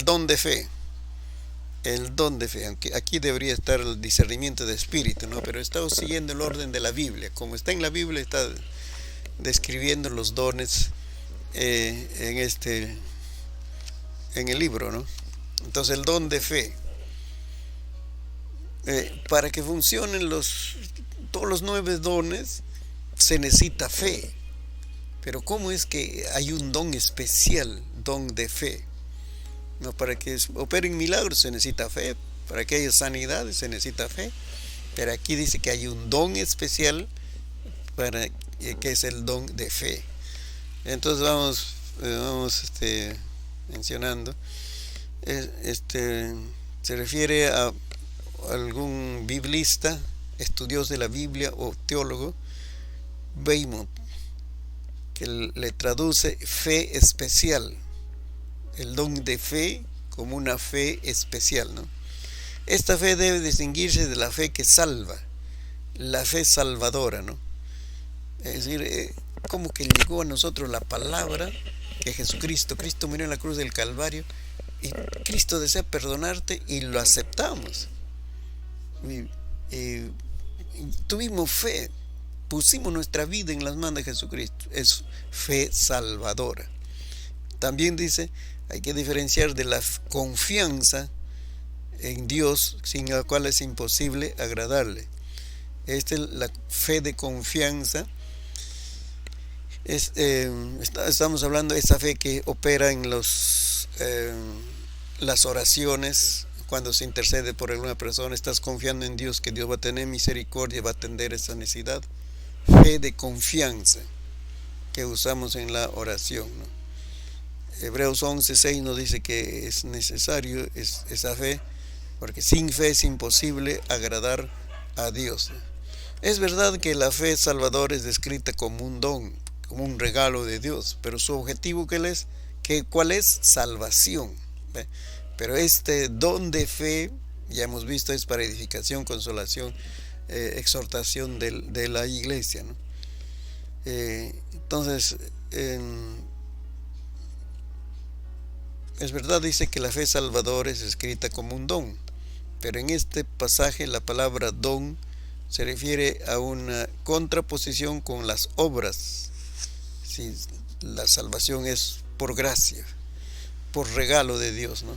don de fe. El don de fe, aunque aquí debería estar el discernimiento de espíritu, ¿no? Pero estamos siguiendo el orden de la Biblia. Como está en la Biblia, está describiendo los dones en el libro, ¿no? Entonces el don de fe, para que funcionen todos los 9 dones, se necesita fe. Pero ¿cómo es que hay un don especial, don de fe? No, para que operen milagros se necesita fe, para que haya sanidades se necesita fe, pero aquí dice que hay un don especial que es el don de fe. Entonces vamos mencionando. Este, se refiere a algún biblista, estudioso de la Biblia o teólogo, Weymouth, que le traduce fe especial, el don de fe como una fe especial, ¿no? Esta fe debe distinguirse de la fe que salva, la fe salvadora, ¿no? Es decir, como que llegó a nosotros la palabra que Cristo murió en la cruz del Calvario y Cristo desea perdonarte y lo aceptamos. Y tuvimos fe, pusimos nuestra vida en las manos de Jesucristo. Es fe salvadora. También dice, hay que diferenciar de la confianza en Dios, sin la cual es imposible agradarle. Esta es la fe de confianza. Estamos hablando de esa fe que opera en las oraciones. Cuando se intercede por alguna persona, estás confiando en Dios, que Dios va a tener misericordia, va a atender esa necesidad. Fe de confianza que usamos en la oración, ¿no? Hebreos 11:6 nos dice que es necesario esa fe, porque sin fe es imposible agradar a Dios. Es verdad que la fe salvadora es descrita como un don, como un regalo de Dios, pero su objetivo ¿cuál es? Salvación. ¿Ve? Pero este don de fe, ya hemos visto, es para edificación, consolación, exhortación de la iglesia, ¿no? Entonces, es verdad, dice que la fe salvadora es escrita como un don, pero en este pasaje la palabra don se refiere a una contraposición con las obras. Si la salvación es por gracia, por regalo de Dios, ¿no?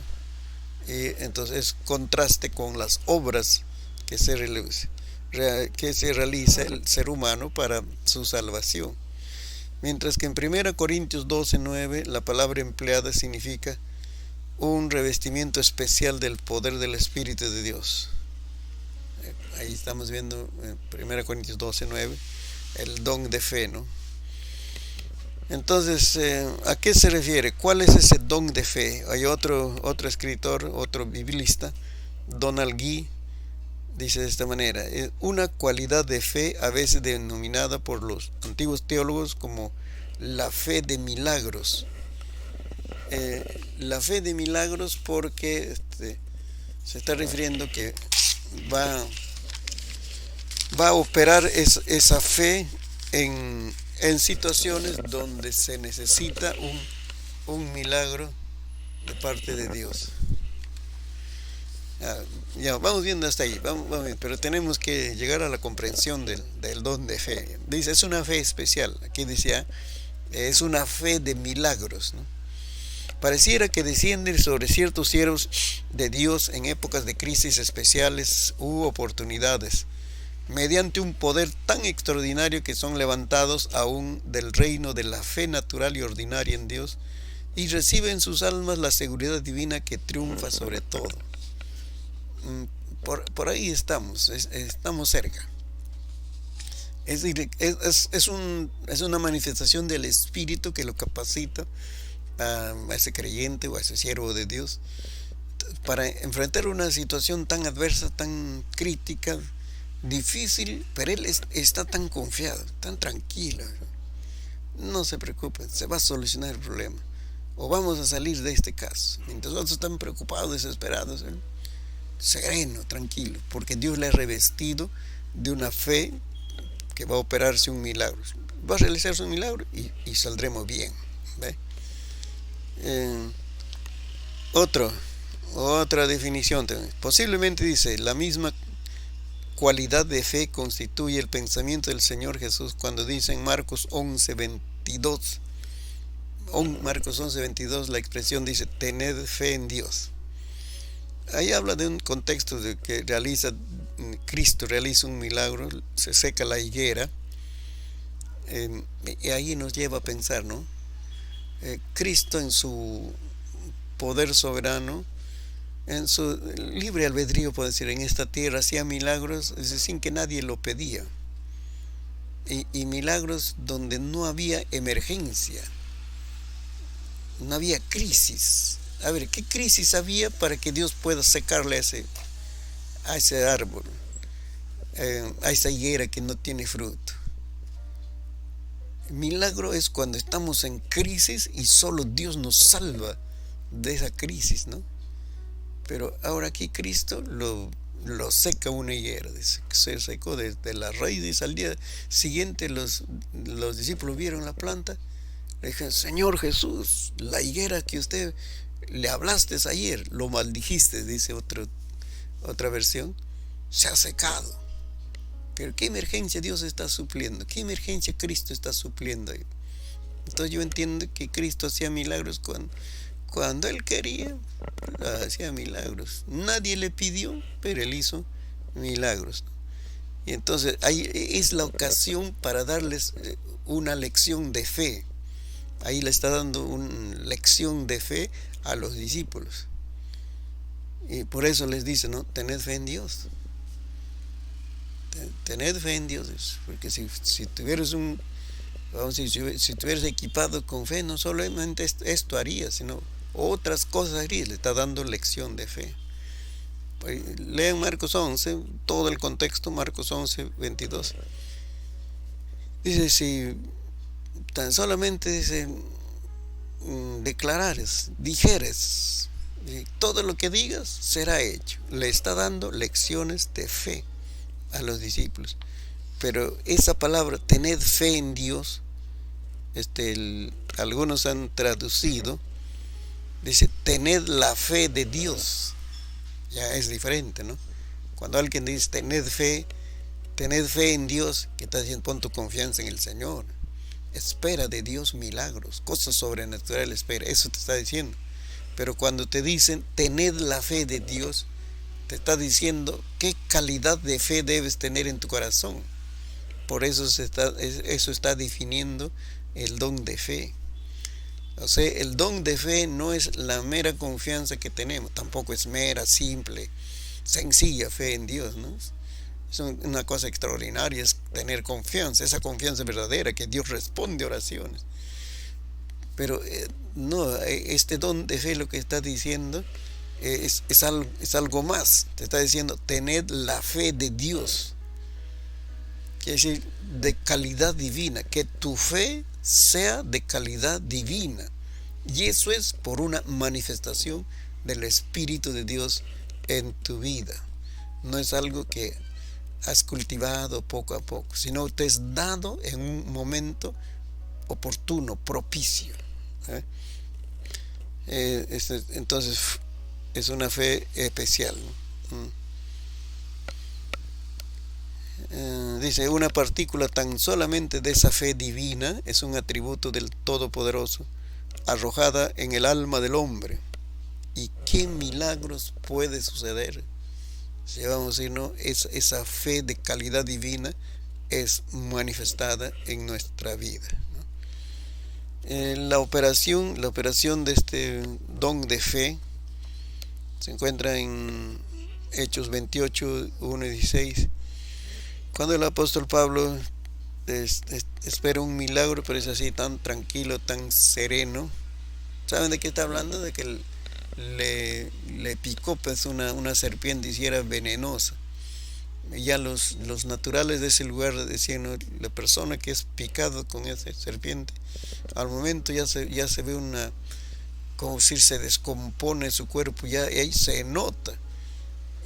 Entonces es contraste con las obras que se realiza el ser humano para su salvación. Mientras que en 1 Corintios 12:9 la palabra empleada significa un revestimiento especial del poder del Espíritu de Dios. Ahí estamos viendo en 1 Corintios 12:9 el don de fe, ¿no? Entonces, ¿a qué se refiere? ¿Cuál es ese don de fe? Hay otro escritor, otro biblista, Donald Guy, dice de esta manera: una cualidad de fe a veces denominada por los antiguos teólogos como la fe de milagros. La fe de milagros porque se está refiriendo que va a operar esa fe en situaciones donde se necesita un milagro de parte de Dios. Ya, vamos viendo hasta ahí, vamos viendo, pero tenemos que llegar a la comprensión del don de fe. Dice, es una fe especial. Aquí decía, es una fe de milagros, ¿no? Pareciera que desciende sobre ciertos siervos de Dios en épocas de crisis especiales u oportunidades, mediante un poder tan extraordinario que son levantados aún del reino de la fe natural y ordinaria en Dios y reciben en sus almas la seguridad divina que triunfa sobre todo. Por ahí estamos cerca. Es decir, es una manifestación del Espíritu que lo capacita a ese creyente o a ese siervo de Dios para enfrentar una situación tan adversa, tan crítica, difícil, pero él está tan confiado, tan tranquilo. No se preocupen, se va a solucionar el problema, o vamos a salir de este caso. Mientras otros están preocupados, desesperados, sereno, tranquilo, porque Dios le ha revestido de una fe que va a operarse un milagro. Va a realizarse un milagro y saldremos bien. ¿Ve? Otra definición también. Posiblemente dice, la misma cualidad de fe constituye el pensamiento del Señor Jesús cuando dice en Marcos 11:22. Marcos 11:22 la expresión dice, tened fe en Dios. Ahí habla de un contexto de que Cristo realiza un milagro, se seca la higuera, y ahí nos lleva a pensar, ¿no? Cristo en su poder soberano, en su libre albedrío, puedo decir, en esta tierra hacía milagros sin que nadie lo pedía. y milagros donde no había emergencia, no había crisis. A ver, ¿qué crisis había para que Dios pueda secarle a ese árbol, a esa higuera que no tiene fruto? El milagro es cuando estamos en crisis y solo Dios nos salva de esa crisis, ¿no? Pero ahora aquí Cristo lo seca una higuera, dice, que se secó desde la raíz. Dice, al día siguiente los discípulos vieron la planta, le dijeron: Señor Jesús, la higuera que usted le hablaste ayer, lo maldijiste, dice otra versión, se ha secado. Pero ¿qué emergencia Dios está supliendo? ¿Qué emergencia Cristo está supliendo ahí? Entonces yo entiendo que Cristo hacía milagros cuando Él quería, hacía milagros. Nadie le pidió, pero Él hizo milagros. Y entonces ahí es la ocasión para darles una lección de fe. Ahí le está dando una lección de fe a los discípulos. Y por eso les dice, ¿no? Tened fe en Dios. Tened fe en Dios. Porque si tuvieras si estuvieras equipado con fe, no solamente esto harías, sino otras cosas harías. Le está dando lección de fe. Pues, lean Marcos 11, todo el contexto, Marcos 11, 22. Dice, si tan solamente dice, declarares, dijeres, todo lo que digas será hecho. Le está dando lecciones de fe a los discípulos. Pero esa palabra, tened fe en Dios, algunos han traducido, dice, tened la fe de Dios. Ya es diferente, ¿no? Cuando alguien dice tened fe en Dios, que está diciendo, pon tu confianza en el Señor. Espera de Dios milagros, cosas sobrenaturales, espera, eso te está diciendo. Pero cuando te dicen tened la fe de Dios, te está diciendo qué calidad de fe debes tener en tu corazón. Por eso eso está definiendo el don de fe. O sea, el don de fe no es la mera confianza que tenemos, tampoco es mera, simple, sencilla fe en Dios, ¿no? Es una cosa extraordinaria, es tener confianza, esa confianza verdadera, que Dios responde oraciones. Pero no, este don de fe lo que está diciendo es algo más. Te está diciendo, tened la fe de Dios. Quiere decir, de calidad divina, que tu fe sea de calidad divina. Y eso es por una manifestación del Espíritu de Dios en tu vida. No es algo que has cultivado poco a poco, sino te es dado en un momento oportuno, propicio. Entonces es una fe especial, ¿no? Dice, una partícula tan solamente de esa fe divina es un atributo del Todopoderoso, arrojada en el alma del hombre. ¿Y qué milagros puede suceder? Si vamos a decir, no, esa fe de calidad divina es manifestada en nuestra vida, ¿no? La operación de este don de fe se encuentra en Hechos 28, 1 y 16. Cuando el apóstol Pablo espera un milagro, pero es así tan tranquilo, tan sereno. ¿Saben de qué está hablando? De que le picó pues una serpiente y era venenosa. Y ya los naturales de ese lugar decían, ¿no? La persona que es picado con esa serpiente, al momento ya se ve como si se descompone su cuerpo, ya ahí se nota.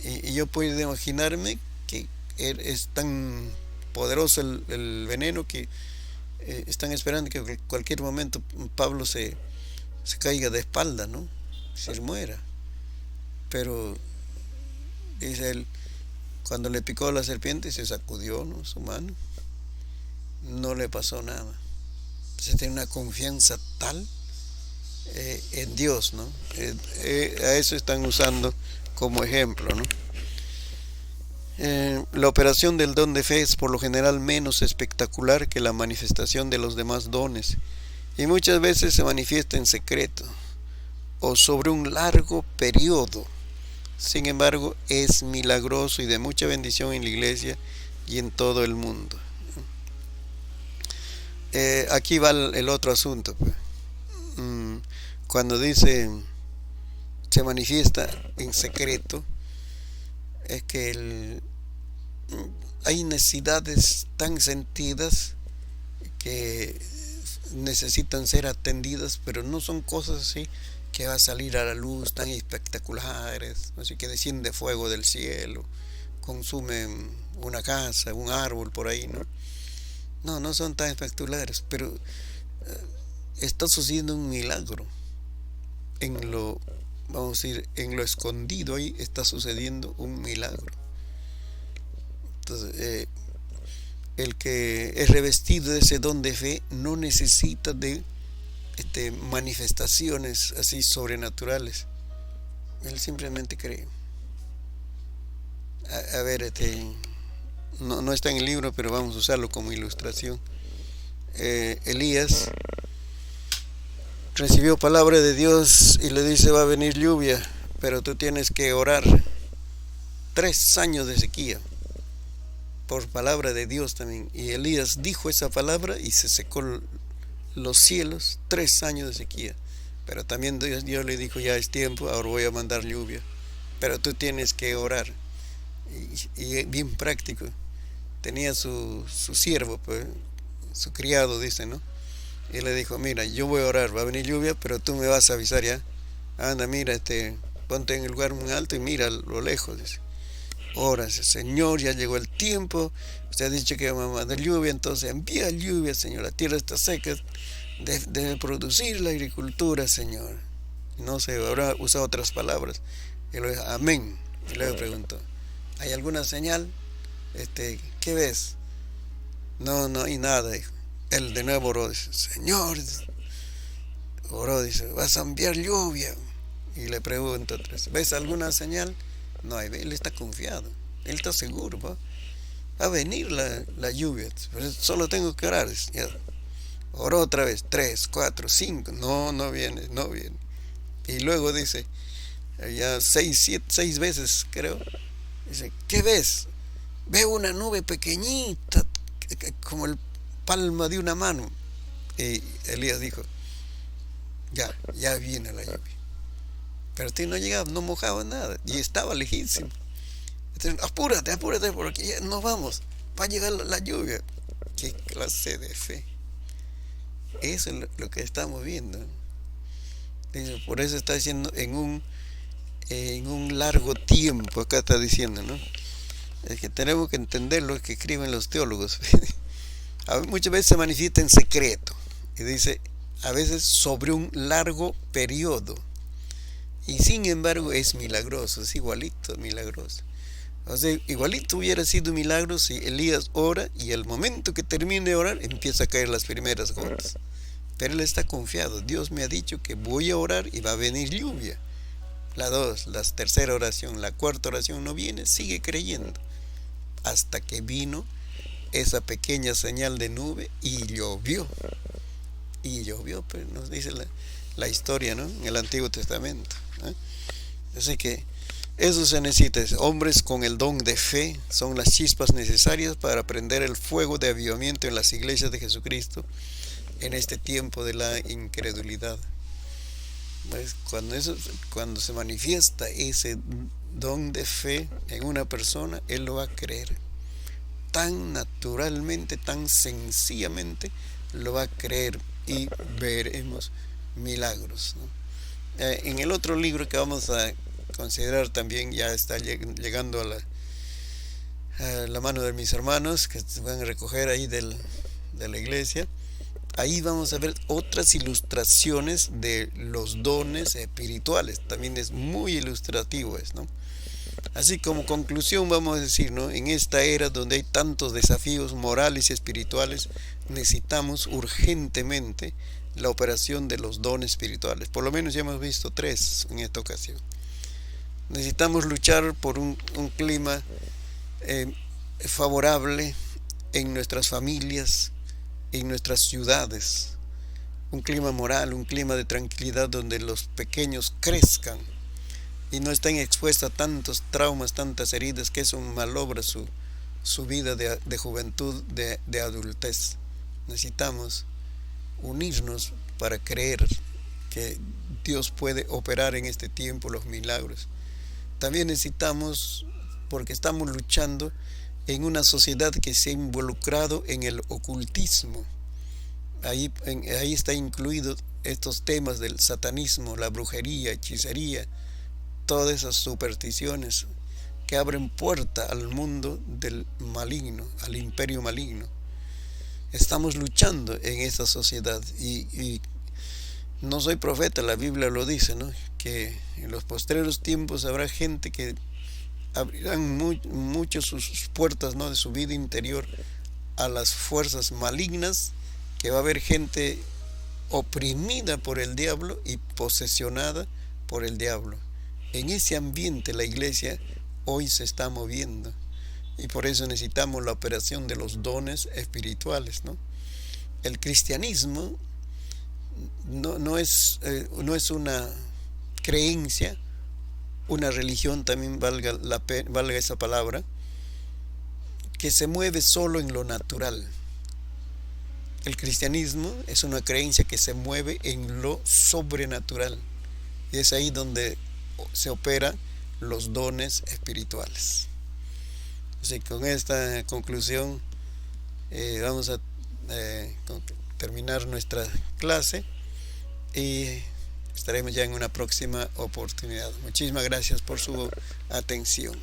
Y yo puedo imaginarme que es tan poderoso el veneno que están esperando que en cualquier momento Pablo se caiga de espalda, ¿no? Se muera. Pero dice él, cuando le picó la serpiente se sacudió, ¿no?, su mano, no le pasó nada. Se tiene una confianza tal en Dios, ¿no? A eso están usando como ejemplo, ¿no? La operación del don de fe es por lo general menos espectacular que la manifestación de los demás dones, y muchas veces se manifiesta en secreto o sobre un largo periodo. Sin embargo, es milagroso y de mucha bendición en la iglesia y en todo el mundo. Aquí va el otro asunto, pues. Mm, Cuando dice se manifiesta en secreto, es que hay necesidades tan sentidas que necesitan ser atendidas, pero no son cosas así que va a salir a la luz tan espectaculares, así que desciende fuego del cielo, consume una casa, un árbol por ahí, ¿no? No, no son tan espectaculares, pero está sucediendo un milagro en lo, vamos a decir, en lo escondido ahí está sucediendo un milagro. Entonces, el que es revestido de ese don de fe no necesita de manifestaciones así sobrenaturales. Él simplemente cree. A ver, no, no está en el libro, pero vamos a usarlo como ilustración. Elías recibió palabra de Dios y le dice va a venir lluvia, pero tú tienes que orar. 3 años de sequía por palabra de Dios también. Y Elías dijo esa palabra y se secó los cielos. 3 años de sequía. Pero también Dios le dijo ya es tiempo, ahora voy a mandar lluvia, pero tú tienes que orar. Y bien práctico. Tenía su siervo, pues, su criado, dice, ¿no? Y le dijo, mira, yo voy a orar, va a venir lluvia, pero tú me vas a avisar ya. Anda, mira, ponte en el lugar muy alto y mira a lo lejos, dice. Ora, Señor, ya llegó el tiempo, usted ha dicho que va a mandar lluvia, entonces envía lluvia, Señor, la tierra está seca, debe producir la agricultura, Señor. No sé, ahora usa otras palabras. Y luego dijo, amén. Y luego preguntó, ¿hay alguna señal? ¿Qué ves? No, no hay nada, dijo. Él de nuevo oró, dice, Señor, oró, dice, vas a enviar lluvia. Y le pregunto otra vez, ¿ves alguna señal? No hay, él está confiado, él está seguro, va a venir la lluvia, solo tengo que orar. Ya. Oró otra vez, 3, 4, 5, no, no viene, no viene. Y luego dice, ya 6 veces creo, dice, ¿qué ves? Veo una nube pequeñita, como el palma de una mano. Y Elías dijo, ya viene la lluvia. Pero no llegaba, no mojaba nada y estaba lejísimo. Entonces, apúrate, porque ya nos vamos, va a llegar la lluvia. ¿Qué clase de fe? Eso es lo que estamos viendo. Por eso está diciendo en un largo tiempo, acá está diciendo, ¿no? Es que tenemos que entender lo que escriben los teólogos. Muchas veces se manifiesta en secreto y dice, a veces sobre un largo periodo. Y sin embargo es milagroso, es igualito milagroso. O sea, igualito hubiera sido milagro si Elías ora y al momento que termine de orar empieza a caer las primeras gotas. Pero él está confiado, Dios me ha dicho que voy a orar y va a venir lluvia. La tercera oración, la cuarta oración no viene, sigue creyendo. Hasta que vino esa pequeña señal de nube y llovió. Y llovió, pero nos dice la historia, ¿no? En el Antiguo Testamento. Así que eso se necesita. Hombres con el don de fe son las chispas necesarias para prender el fuego de avivamiento en las iglesias de Jesucristo en este tiempo de la incredulidad. Cuando se manifiesta ese don de fe en una persona, él lo va a creer. Tan naturalmente, tan sencillamente lo va a creer y veremos milagros, ¿no? En el otro libro que vamos a considerar también, ya está llegando a la mano de mis hermanos que van a recoger ahí de la iglesia. Ahí vamos a ver otras ilustraciones de los dones espirituales. También es muy ilustrativo, ¿no? Así como conclusión vamos a decir, ¿no? En esta era donde hay tantos desafíos morales y espirituales, necesitamos urgentemente la operación de los dones espirituales. Por lo menos ya hemos visto 3 en esta ocasión. Necesitamos luchar por un clima favorable en nuestras familias, en nuestras ciudades. Un clima moral, un clima de tranquilidad donde los pequeños crezcan y no estén expuestos a tantos traumas, tantas heridas, que eso malogra su vida de juventud, de adultez. necesitamos unirnos para creer que Dios puede operar en este tiempo los milagros. También necesitamos, porque estamos luchando en una sociedad que se ha involucrado en el ocultismo. Ahí está incluido estos temas del satanismo, la brujería, hechicería, todas esas supersticiones que abren puerta al mundo del maligno, al imperio maligno. Estamos luchando en esta sociedad y no soy profeta, la Biblia lo dice, ¿no? Que en los postreros tiempos habrá gente que abrirán mucho sus puertas, ¿no?, de su vida interior a las fuerzas malignas, que va a haber gente oprimida por el diablo y posesionada por el diablo. En ese ambiente la iglesia hoy se está moviendo y por eso necesitamos la operación de los dones espirituales, ¿no? El cristianismo no es una creencia, una religión, también valga esa palabra, que se mueve solo en lo natural. El cristianismo es una creencia que se mueve en lo sobrenatural y es ahí donde se operan los dones espirituales. Así que con esta conclusión vamos a terminar nuestra clase y estaremos ya en una próxima oportunidad. Muchísimas gracias por su atención.